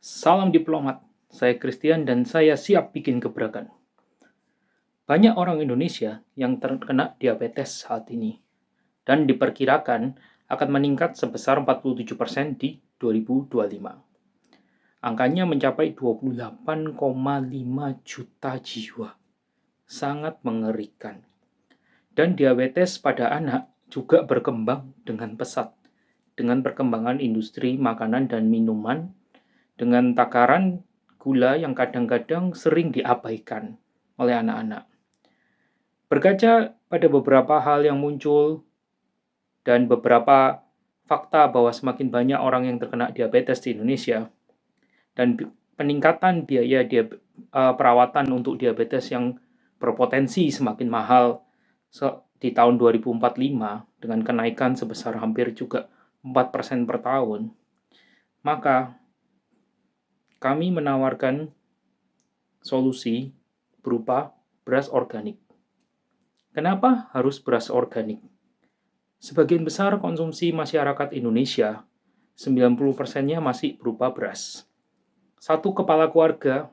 Salam diplomat, saya Christian dan saya siap bikin gebrakan. Banyak orang Indonesia yang terkena diabetes saat ini dan diperkirakan akan meningkat sebesar 47% di 2025. Angkanya mencapai 28,5 juta jiwa. Sangat mengerikan. Dan diabetes pada anak juga berkembang dengan pesat dengan perkembangan industri makanan dan minuman dengan takaran gula yang kadang-kadang sering diabaikan oleh anak-anak. Berkaca pada beberapa hal yang muncul dan beberapa fakta bahwa semakin banyak orang yang terkena diabetes di Indonesia dan peningkatan biaya perawatan untuk diabetes yang berpotensi semakin mahal di tahun 2045 dengan kenaikan sebesar hampir juga 4% per tahun, maka kami menawarkan solusi berupa beras organik. Kenapa harus beras organik? Sebagian besar konsumsi masyarakat Indonesia, 90%-nya masih berupa beras. Satu kepala keluarga,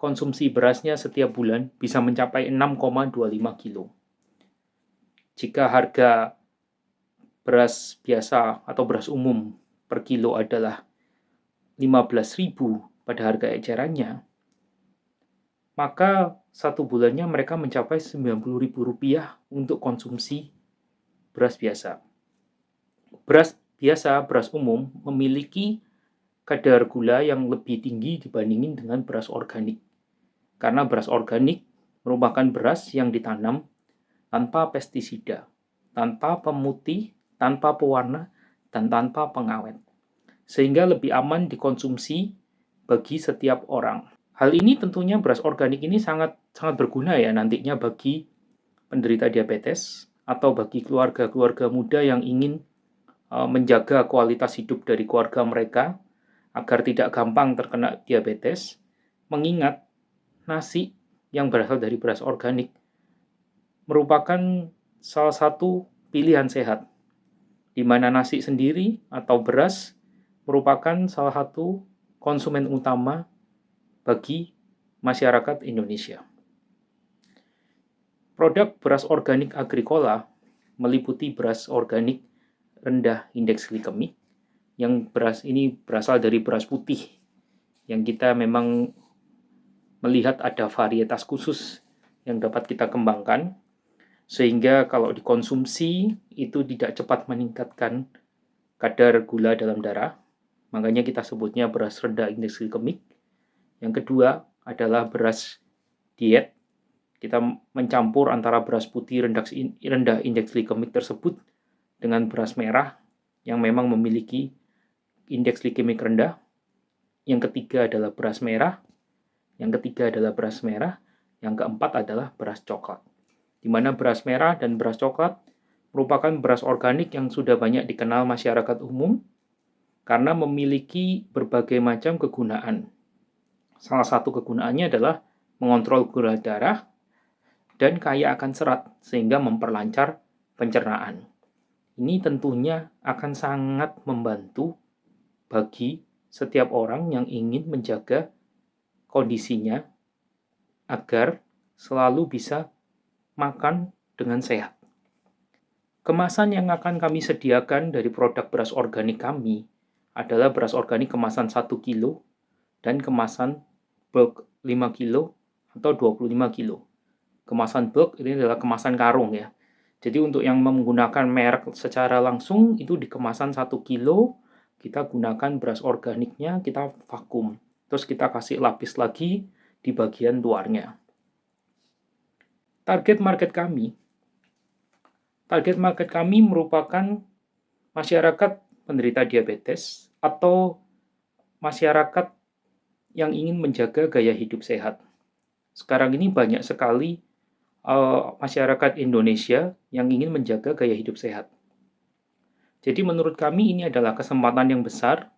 konsumsi berasnya setiap bulan bisa mencapai 6,25 kilo. Jika harga beras biasa atau beras umum per kilo adalah 15.000 pada harga ecerannya, maka satu bulannya mereka mencapai Rp90.000 untuk konsumsi beras biasa. Beras biasa, beras umum, memiliki kadar gula yang lebih tinggi dibandingin dengan beras organik. Karena beras organik merupakan beras yang ditanam tanpa pestisida, tanpa pemutih, tanpa pewarna, dan tanpa pengawet. Sehingga lebih aman dikonsumsi bagi setiap orang. Hal ini tentunya beras organik ini sangat berguna ya nantinya bagi penderita diabetes atau bagi keluarga-keluarga muda yang ingin menjaga kualitas hidup dari keluarga mereka agar tidak gampang terkena diabetes, mengingat nasi yang berasal dari beras organik merupakan salah satu pilihan sehat, di mana nasi sendiri atau beras merupakan salah satu konsumen utama bagi masyarakat Indonesia. Produk beras organik Agricola meliputi beras organik rendah indeks glikemik, yang beras ini berasal dari beras putih, yang kita memang melihat ada varietas khusus yang dapat kita kembangkan, sehingga kalau dikonsumsi itu tidak cepat meningkatkan kadar gula dalam darah, makanya kita sebutnya beras rendah indeks glikemik. Yang kedua adalah beras diet. Kita mencampur antara beras putih rendah indeks glikemik tersebut dengan beras merah yang memang memiliki indeks glikemik rendah. Yang ketiga adalah beras merah. Yang ketiga adalah beras merah. Yang keempat adalah beras coklat. Di mana beras merah dan beras coklat merupakan beras organik yang sudah banyak dikenal masyarakat umum karena memiliki berbagai macam kegunaan. Salah satu kegunaannya adalah mengontrol gula darah dan kaya akan serat sehingga memperlancar pencernaan. Ini tentunya akan sangat membantu bagi setiap orang yang ingin menjaga kondisinya agar selalu bisa makan dengan sehat. Kemasan yang akan kami sediakan dari produk beras organik kami adalah beras organik kemasan 1 kilo dan kemasan bulk 5 kilo atau 25 kilo. Kemasan bulk ini adalah kemasan karung ya. Jadi untuk yang menggunakan merek secara langsung itu di kemasan 1 kilo, kita gunakan beras organiknya, kita vakum. Terus kita kasih lapis lagi di bagian luarnya. Target market kami merupakan masyarakat penderita diabetes atau masyarakat yang ingin menjaga gaya hidup sehat. Sekarang ini banyak sekali masyarakat Indonesia yang ingin menjaga gaya hidup sehat. Jadi menurut kami ini adalah kesempatan yang besar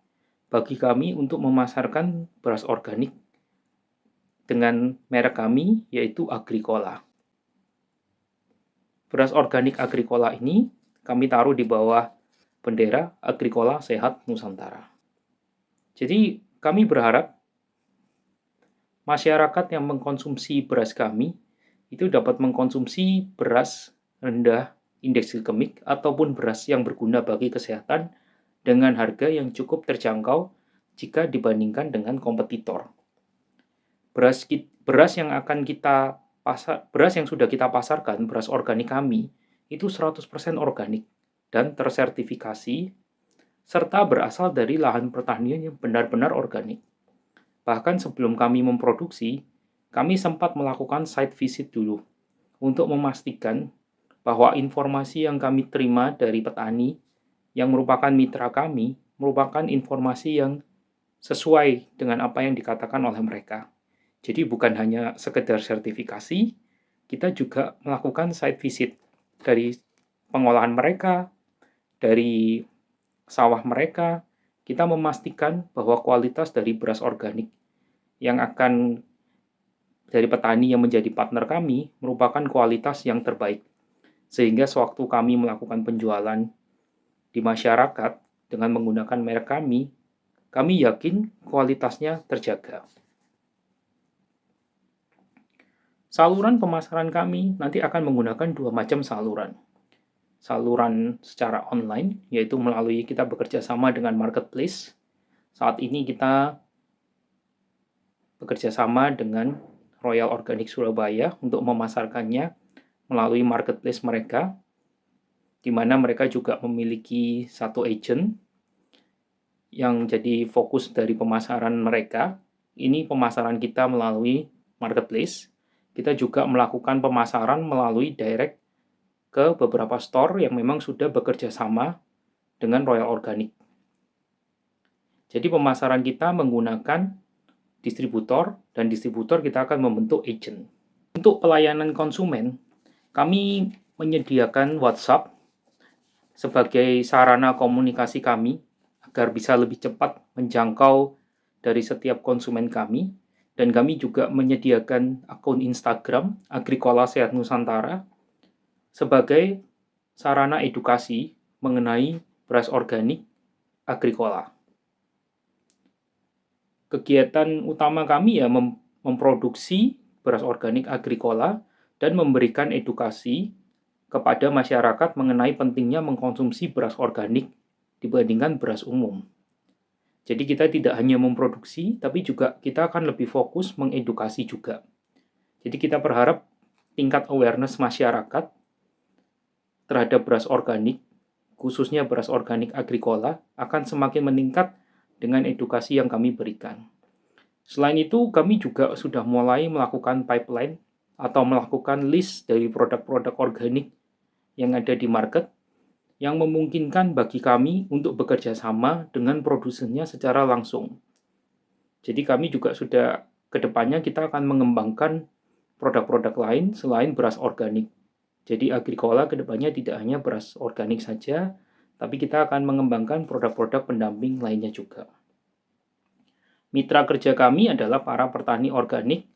bagi kami untuk memasarkan beras organik dengan merek kami yaitu Agricola. Beras organik Agricola ini kami taruh di bawah bendera Agricola Sehat Nusantara. Jadi Kami berharap masyarakat yang mengkonsumsi beras kami itu dapat mengkonsumsi beras rendah indeks glikemik ataupun beras yang berguna bagi kesehatan dengan harga yang cukup terjangkau jika dibandingkan dengan kompetitor. Beras yang akan kita beras yang sudah kita pasarkan, beras organik kami, itu 100% organik dan tersertifikasi serta berasal dari lahan pertanian yang benar-benar organik. Bahkan sebelum kami memproduksi, kami sempat melakukan site visit dulu untuk memastikan bahwa informasi yang kami terima dari petani yang merupakan mitra kami merupakan informasi yang sesuai dengan apa yang dikatakan oleh mereka. Jadi bukan hanya sekedar sertifikasi, kita juga melakukan site visit dari pengolahan mereka, dari sawah mereka. Kita memastikan bahwa kualitas dari beras organik yang akan dari petani yang menjadi partner kami merupakan kualitas yang terbaik. Sehingga sewaktu kami melakukan penjualan di masyarakat dengan menggunakan merek kami yakin kualitasnya terjaga. Saluran pemasaran kami nanti akan menggunakan 2 macam saluran. Saluran secara online, yaitu melalui kita bekerja sama dengan marketplace. Saat ini kita bekerja sama dengan Royal Organic Surabaya untuk memasarkannya melalui marketplace mereka, di mana mereka juga memiliki satu agent yang jadi fokus dari pemasaran mereka. Ini pemasaran kita melalui marketplace. Kita juga melakukan pemasaran melalui direct ke beberapa store yang memang sudah bekerja sama dengan Royal Organic. Jadi pemasaran kita menggunakan distributor, dan distributor kita akan membentuk agent. Untuk pelayanan konsumen, kami menyediakan WhatsApp sebagai sarana komunikasi kami agar bisa lebih cepat menjangkau dari setiap konsumen kami, dan kami juga menyediakan akun Instagram Agrikola Sehat Nusantara sebagai sarana edukasi mengenai beras organik Agrikola. Kegiatan utama kami ya memproduksi beras organik Agrikola dan memberikan edukasi kepada masyarakat mengenai pentingnya mengkonsumsi beras organik dibandingkan beras umum. Jadi kita tidak hanya memproduksi, tapi juga kita akan lebih fokus mengedukasi juga. Jadi kita berharap tingkat awareness masyarakat terhadap beras organik, khususnya beras organik Agrikola, akan semakin meningkat dengan edukasi yang kami berikan. Selain itu, kami juga sudah mulai melakukan pipeline atau melakukan list dari produk-produk organik yang ada di market yang memungkinkan bagi kami untuk bekerja sama dengan produsennya secara langsung. Jadi kami juga sudah kedepannya kita akan mengembangkan produk-produk lain selain beras organik. Jadi Agrikola kedepannya tidak hanya beras organik saja, tapi kita akan mengembangkan produk-produk pendamping lainnya juga. Mitra kerja kami adalah para petani organik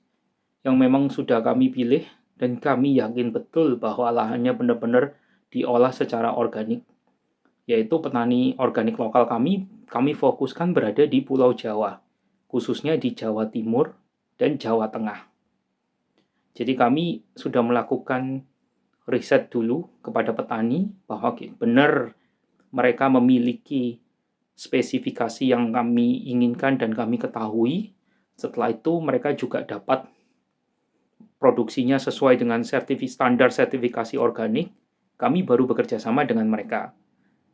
yang memang sudah kami pilih dan kami yakin betul bahwa lahannya benar-benar diolah secara organik. Yaitu petani organik lokal kami fokuskan berada di Pulau Jawa, khususnya di Jawa Timur dan Jawa Tengah. Jadi kami sudah melakukan riset dulu kepada petani bahwa benar mereka memiliki spesifikasi yang kami inginkan dan kami ketahui. Setelah itu mereka juga dapat produksinya sesuai dengan standar sertifikasi organik, kami baru bekerja sama dengan mereka.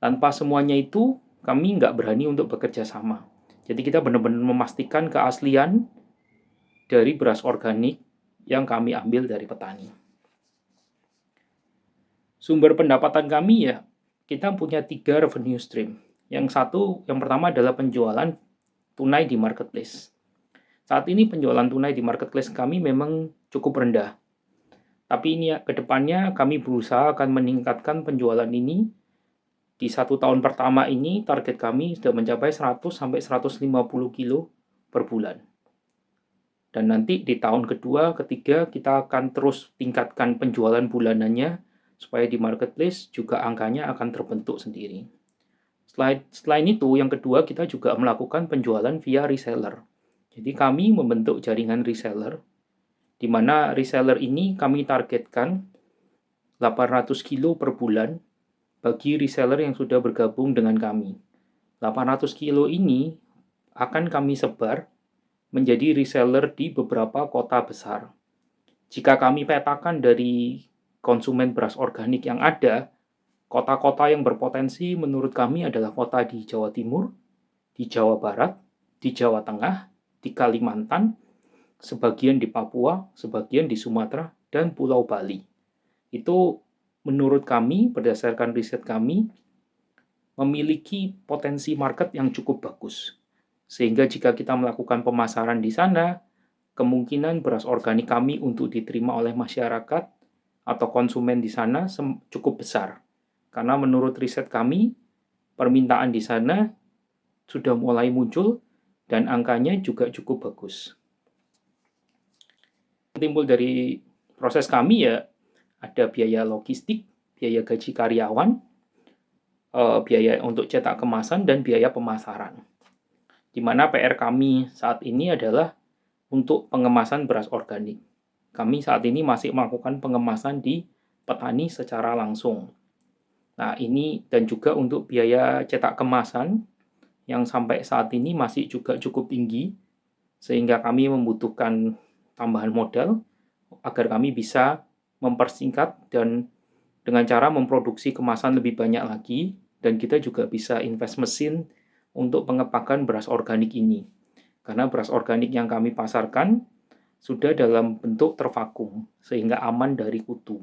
Tanpa semuanya itu, kami nggak berani untuk bekerja sama. Jadi kita benar-benar memastikan keaslian dari beras organik yang kami ambil dari petani. Sumber pendapatan kami ya, kita punya 3 revenue stream. Yang pertama adalah penjualan tunai di marketplace. Saat ini penjualan tunai di marketplace kami memang cukup rendah. Tapi ini ya, kedepannya kami berusaha akan meningkatkan penjualan ini. Di 1 tahun pertama ini target kami sudah mencapai 100-150 kilo per bulan. Dan nanti di tahun kedua, ketiga kita akan terus tingkatkan penjualan bulanannya supaya di marketplace juga angkanya akan terbentuk sendiri. Selain itu, yang kedua kita juga melakukan penjualan via reseller. Jadi kami membentuk jaringan reseller, di mana reseller ini kami targetkan 800 kilo per bulan bagi reseller yang sudah bergabung dengan kami. 800 kilo ini akan kami sebar menjadi reseller di beberapa kota besar. Jika kami petakan dari konsumen beras organik yang ada, kota-kota yang berpotensi menurut kami adalah kota di Jawa Timur, di Jawa Barat, di Jawa Tengah, di Kalimantan, sebagian di Papua, sebagian di Sumatera, dan Pulau Bali. Itu menurut kami, berdasarkan riset kami, memiliki potensi market yang cukup bagus. Sehingga jika kita melakukan pemasaran di sana, kemungkinan beras organik kami untuk diterima oleh masyarakat atau konsumen di sana cukup besar. Karena menurut riset kami, permintaan di sana sudah mulai muncul dan angkanya juga cukup bagus. Timbul dari proses kami ya ada biaya logistik, biaya gaji karyawan, biaya untuk cetak kemasan, dan biaya pemasaran. Di mana PR kami saat ini adalah untuk pengemasan beras organik. Kami saat ini masih melakukan pengemasan di petani secara langsung. Nah, ini dan juga untuk biaya cetak kemasan yang sampai saat ini masih juga cukup tinggi, sehingga kami membutuhkan tambahan modal agar kami bisa mempersingkat dan dengan cara memproduksi kemasan lebih banyak lagi, dan kita juga bisa invest mesin untuk pengepakan beras organik ini. Karena beras organik yang kami pasarkan sudah dalam bentuk tervakum, sehingga aman dari kutu.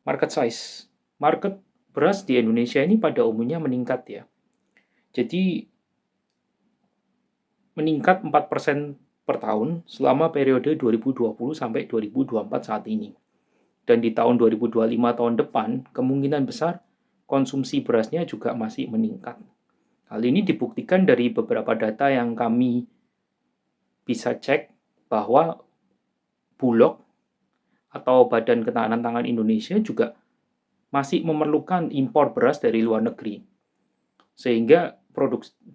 Market size. Market beras di Indonesia ini pada umumnya meningkat ya. Jadi meningkat 4% per tahun selama periode 2020 sampai 2024 saat ini. Dan di tahun 2025 tahun depan, kemungkinan besar konsumsi berasnya juga masih meningkat. Hal ini dibuktikan dari beberapa data yang kami bisa cek bahwa Bulog atau Badan Ketahanan Pangan Indonesia juga masih memerlukan impor beras dari luar negeri. Sehingga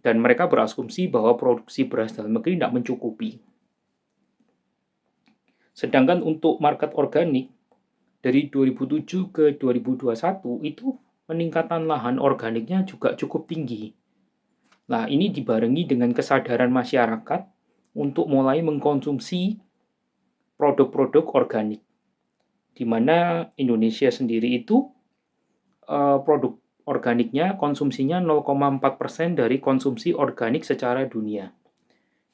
dan mereka berasumsi bahwa produksi beras dalam negeri tidak mencukupi. Sedangkan untuk market organik, dari 2007 ke 2021 itu peningkatan lahan organiknya juga cukup tinggi. Nah, ini dibarengi dengan kesadaran masyarakat untuk mulai mengkonsumsi produk-produk organik. Di mana Indonesia sendiri itu produk organiknya konsumsinya 0,4% dari konsumsi organik secara dunia.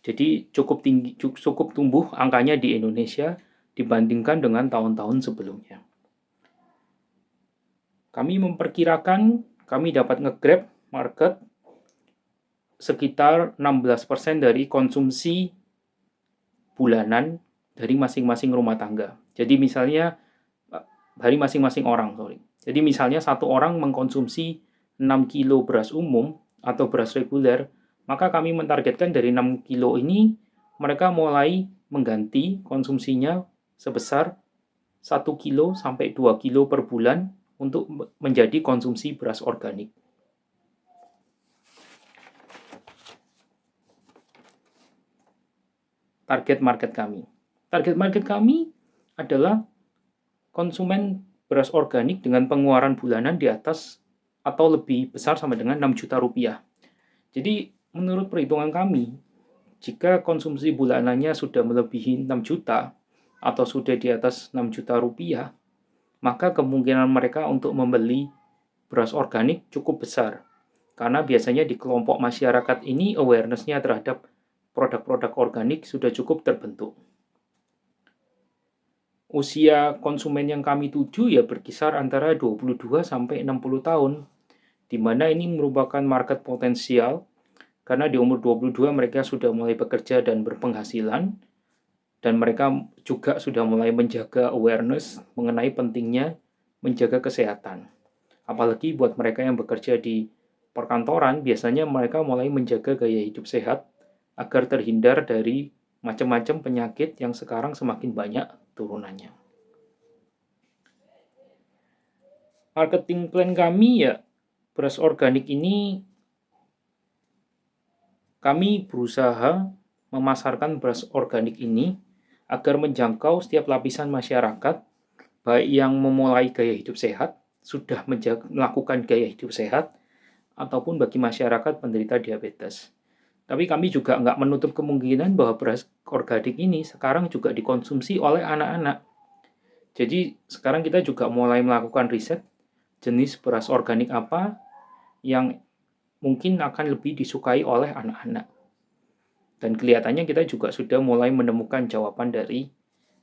Jadi cukup tumbuh angkanya di Indonesia dibandingkan dengan tahun-tahun sebelumnya. Kami memperkirakan kami dapat nge-grab market sekitar 16% dari konsumsi bulanan dari masing-masing rumah tangga. Jadi misalnya dari masing-masing orang, Jadi misalnya satu orang mengkonsumsi 6 kilo beras umum atau beras reguler, maka kami mentargetkan dari 6 kilo ini mereka mulai mengganti konsumsinya sebesar 1 kilo sampai 2 kilo per bulan untuk menjadi konsumsi beras organik. Target market kami adalah konsumen beras organik dengan pengeluaran bulanan di atas atau lebih besar sama dengan 6 juta rupiah. Jadi menurut perhitungan kami, jika konsumsi bulanannya sudah melebihi 6 juta atau sudah di atas 6 juta rupiah, maka kemungkinan mereka untuk membeli beras organik cukup besar. Karena biasanya di kelompok masyarakat ini awareness-nya terhadap produk-produk organik sudah cukup terbentuk. Usia konsumen yang kami tuju ya berkisar antara 22 sampai 60 tahun, di mana ini merupakan market potensial karena di umur 22 mereka sudah mulai bekerja dan berpenghasilan, dan mereka juga sudah mulai menjaga awareness mengenai pentingnya menjaga kesehatan. Apalagi buat mereka yang bekerja di perkantoran, biasanya mereka mulai menjaga gaya hidup sehat agar terhindar dari macam-macam penyakit yang sekarang semakin banyak turunannya. Marketing plan kami ya Beras organik ini kami berusaha memasarkan beras organik ini agar menjangkau setiap lapisan masyarakat, baik yang memulai gaya hidup sehat, sudah melakukan gaya hidup sehat, ataupun bagi masyarakat penderita diabetes. Tapi kami juga nggak menutup kemungkinan bahwa beras organik ini sekarang juga dikonsumsi oleh anak-anak. Jadi sekarang kita juga mulai melakukan riset jenis beras organik apa yang mungkin akan lebih disukai oleh anak-anak. Dan kelihatannya kita juga sudah mulai menemukan jawaban dari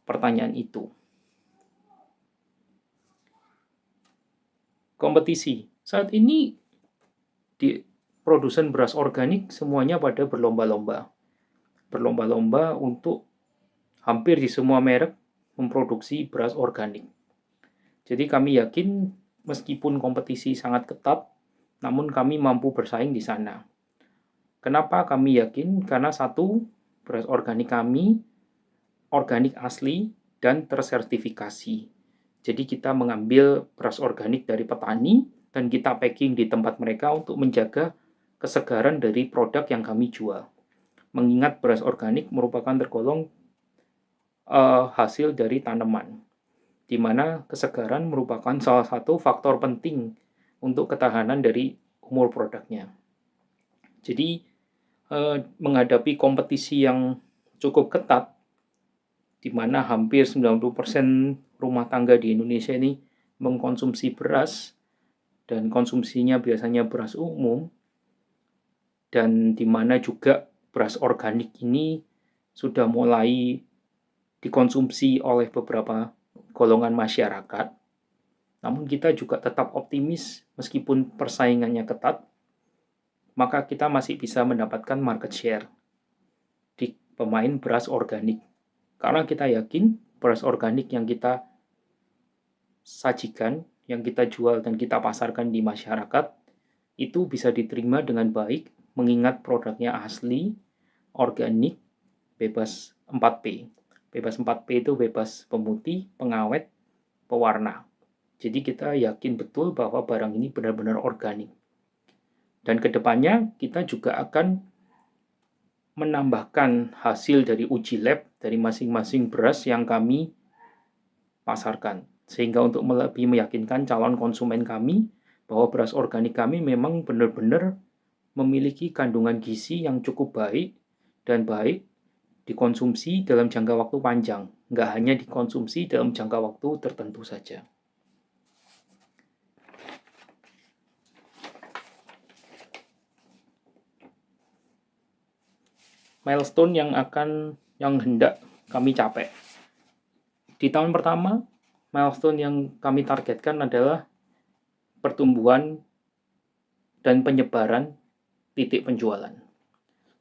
pertanyaan itu. Kompetisi. Saat ini di produsen beras organik semuanya pada berlomba-lomba. Berlomba-lomba untuk hampir di semua merek memproduksi beras organik. Jadi kami yakin meskipun kompetisi sangat ketat, namun kami mampu bersaing di sana. Kenapa kami yakin? Karena satu, beras organik kami organik asli dan tersertifikasi. Jadi kita mengambil beras organik dari petani dan kita packing di tempat mereka untuk menjaga kesegaran dari produk yang kami jual. Mengingat beras organik merupakan tergolong hasil dari tanaman, di mana kesegaran merupakan salah satu faktor penting untuk ketahanan dari umur produknya. Jadi menghadapi kompetisi yang cukup ketat, di mana hampir 90% rumah tangga di Indonesia ini mengkonsumsi beras, dan konsumsinya biasanya beras umum, dan di mana juga beras organik ini sudah mulai dikonsumsi oleh beberapa golongan masyarakat. Namun kita juga tetap optimis meskipun persaingannya ketat, maka kita masih bisa mendapatkan market share di pemain beras organik. Karena kita yakin beras organik yang kita sajikan, yang kita jual dan kita pasarkan di masyarakat, itu bisa diterima dengan baik, mengingat produknya asli, organik, bebas 4P. Bebas 4P itu bebas pemutih, pengawet, pewarna. Jadi kita yakin betul bahwa barang ini benar-benar organik. Dan kedepannya kita juga akan menambahkan hasil dari uji lab dari masing-masing beras yang kami pasarkan. Sehingga untuk lebih meyakinkan calon konsumen kami bahwa beras organik kami memang benar-benar memiliki kandungan gizi yang cukup baik dan baik dikonsumsi dalam jangka waktu panjang, nggak hanya dikonsumsi dalam jangka waktu tertentu saja. Milestone yang hendak kami capai. Di tahun pertama, milestone yang kami targetkan adalah pertumbuhan dan penyebaran titik penjualan.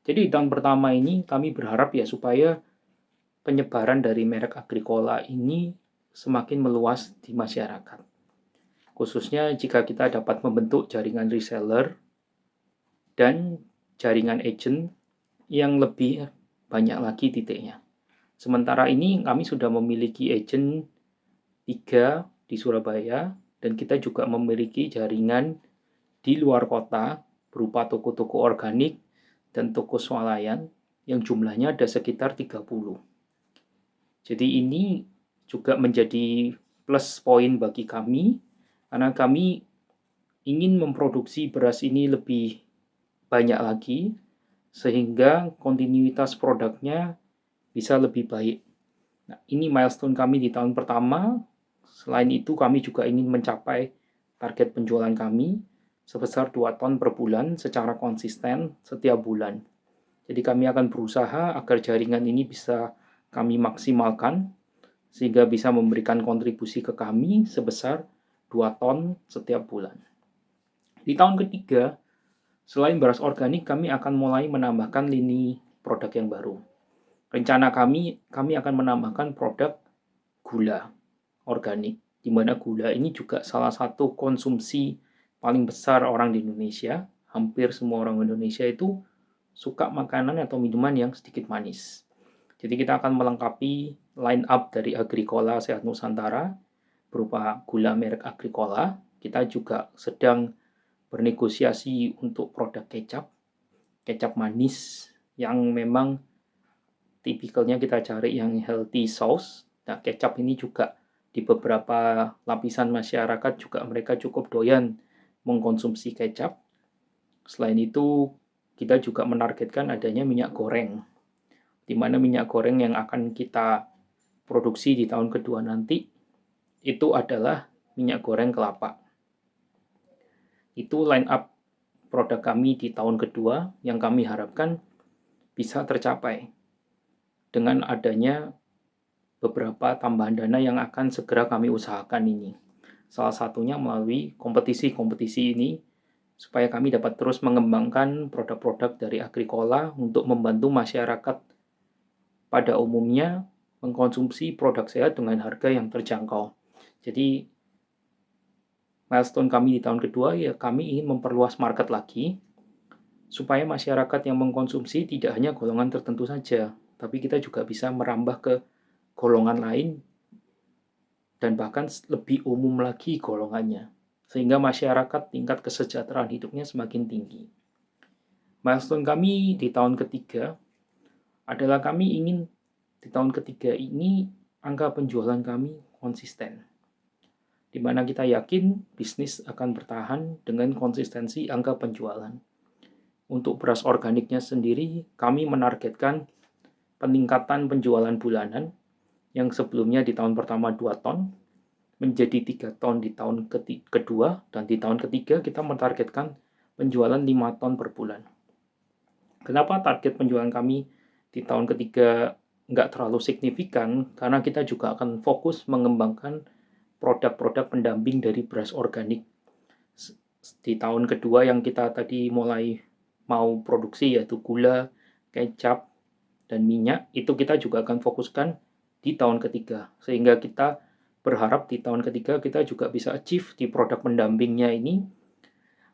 Jadi di tahun pertama ini kami berharap ya supaya penyebaran dari merek Agricola ini semakin meluas di masyarakat. Khususnya jika kita dapat membentuk jaringan reseller dan jaringan agent yang lebih banyak lagi titiknya. Sementara ini kami sudah memiliki agent 3 di Surabaya dan kita juga memiliki jaringan di luar kota berupa toko-toko organik dan toko swalayan yang jumlahnya ada sekitar 30. Jadi ini juga menjadi plus poin bagi kami karena kami ingin memproduksi beras ini lebih banyak lagi sehingga kontinuitas produknya bisa lebih baik. Nah, ini milestone kami di tahun pertama. Selain itu kami juga ingin mencapai target penjualan kami sebesar 2 ton per bulan secara konsisten setiap bulan. Jadi kami akan berusaha agar jaringan ini bisa kami maksimalkan sehingga bisa memberikan kontribusi ke kami sebesar 2 ton setiap bulan. Di tahun ketiga, selain beras organik, kami akan mulai menambahkan lini produk yang baru. Rencana kami akan menambahkan produk gula organik, di mana gula ini juga salah satu konsumsi paling besar orang di Indonesia. Hampir semua orang Indonesia itu suka makanan atau minuman yang sedikit manis. Jadi kita akan melengkapi line up dari Agricola Sehat Nusantara berupa gula merek Agricola. Kita juga sedang bernegosiasi untuk produk kecap manis yang memang tipikalnya kita cari yang healthy sauce. Nah, kecap ini juga di beberapa lapisan masyarakat juga mereka cukup doyan mengkonsumsi kecap. Selain itu, kita juga menargetkan adanya minyak goreng, di mana minyak goreng yang akan kita produksi di tahun kedua nanti itu adalah minyak goreng kelapa. Itu line up produk kami di tahun kedua yang kami harapkan bisa tercapai dengan adanya beberapa tambahan dana yang akan segera kami usahakan ini. Salah satunya melalui kompetisi-kompetisi ini, supaya kami dapat terus mengembangkan produk-produk dari Agricola untuk membantu masyarakat pada umumnya mengkonsumsi produk sehat dengan harga yang terjangkau. Jadi, milestone kami di tahun kedua ya kami ingin memperluas market lagi, supaya masyarakat yang mengkonsumsi tidak hanya golongan tertentu saja, tapi kita juga bisa merambah ke golongan lain dan bahkan lebih umum lagi golongannya, sehingga masyarakat tingkat kesejahteraan hidupnya semakin tinggi. Milestone kami di tahun ketiga adalah kami ingin di tahun ketiga ini angka penjualan kami konsisten, di mana kita yakin bisnis akan bertahan dengan konsistensi angka penjualan. Untuk beras organiknya sendiri, kami menargetkan peningkatan penjualan bulanan yang sebelumnya di tahun pertama 2 ton, menjadi 3 ton di tahun kedua, dan di tahun ketiga kita menargetkan penjualan 5 ton per bulan. Kenapa target penjualan kami di tahun ketiga nggak terlalu signifikan? Karena kita juga akan fokus mengembangkan produk-produk pendamping dari beras organik. Di tahun kedua yang kita tadi mulai mau produksi yaitu gula, kecap, dan minyak, itu kita juga akan fokuskan di tahun ketiga. Sehingga kita berharap di tahun ketiga kita juga bisa achieve di produk pendampingnya ini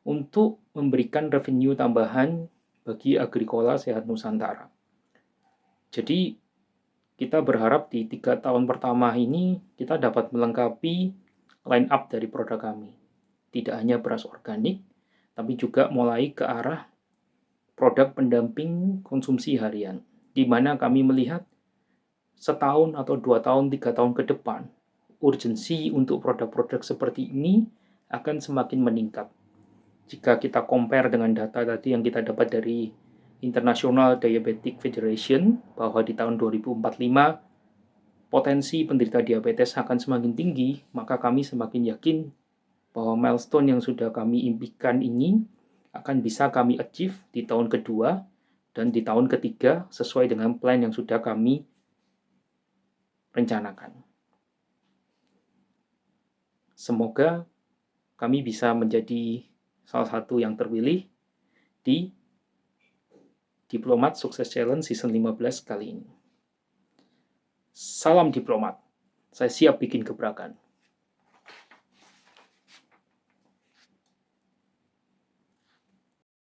untuk memberikan revenue tambahan bagi Agricola Sehat Nusantara. Jadi kita berharap di 3 tahun pertama ini kita dapat melengkapi line up dari produk kami. Tidak hanya beras organik, tapi juga mulai ke arah produk pendamping konsumsi harian, di mana kami melihat setahun atau 2 tahun, 3 tahun ke depan, urgensi untuk produk-produk seperti ini akan semakin meningkat. Jika kita compare dengan data tadi yang kita dapat dari International Diabetic Federation, bahwa di tahun 2045 potensi penderita diabetes akan semakin tinggi, maka kami semakin yakin bahwa milestone yang sudah kami impikan ini akan bisa kami achieve di tahun kedua dan di tahun ketiga sesuai dengan plan yang sudah kami rencanakan. Semoga kami bisa menjadi salah satu yang terpilih di Diplomat Sukses Challenge Season 15 kali ini. Salam diplomat, saya siap bikin gebrakan.